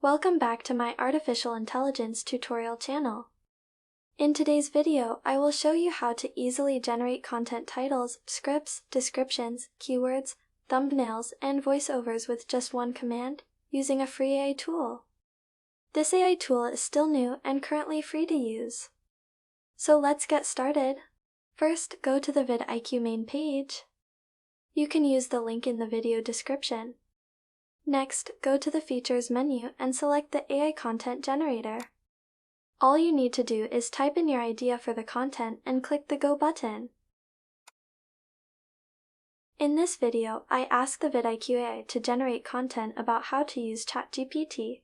Welcome back to my artificial intelligence tutorial channel. In today's video, I will show you how to easily generate content titles, scripts, descriptions, keywords, thumbnails, and voiceovers with just one command using a free AI tool. This AI tool is still new and currently free to use. So let's get started. First, go to the VidIQ main page. You can use the link in the video description. Next, go to the Features menu and select the AI Content Generator. All you need to do is type in your idea for the content and click the Go button. In this video, I asked the VidIQ AI to generate content about how to use ChatGPT.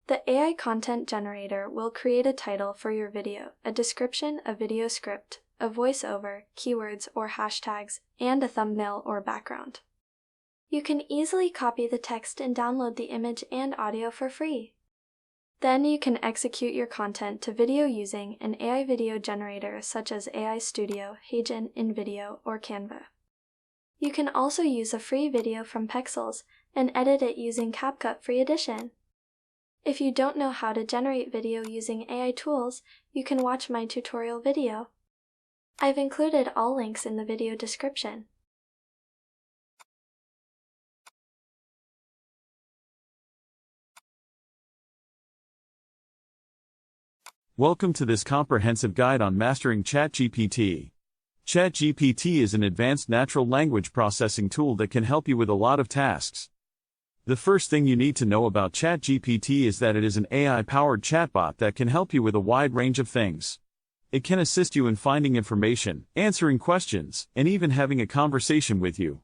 The AI Content Generator will create a title for your video, a description, a video script, a voiceover, keywords or hashtags, and a thumbnail or background. You can easily copy the text and download the image and audio for free. Then you can execute your content to video using an AI video generator such as AI Studio, Hagen, InVideo, or Canva. You can also use a free video from Pexels and edit it using CapCut Free Edition. If you don't know how to generate video using AI tools, you can watch my tutorial video. I've included all links in the video description. Welcome to this comprehensive guide on mastering ChatGPT. ChatGPT is an advanced natural language processing tool that can help you with a lot of tasks. The first thing you need to know about ChatGPT is that it is an AI-powered chatbot that can help you with a wide range of things. It can assist you in finding information, answering questions, and even having a conversation with you.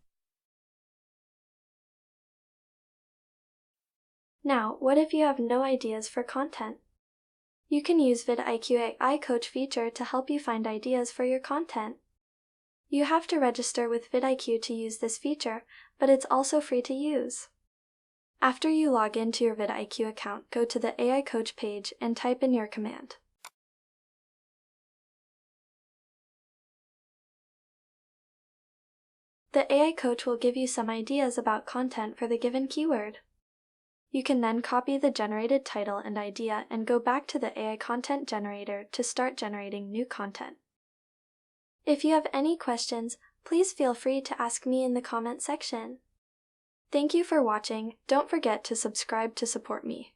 Now, what if you have no ideas for content? You can use VidIQ AI Coach feature to help you find ideas for your content. You have to register with VidIQ to use this feature, but it's also free to use. After you log into your VidIQ account, go to the AI Coach page and type in your command. The AI Coach will give you some ideas about content for the given keyword. You can then copy the generated title and idea and go back to the AI Content Generator to start generating new content. If you have any questions, please feel free to ask me in the comment section. Thank you for watching. Don't forget to subscribe to support me.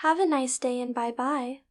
Have a nice day and bye-bye.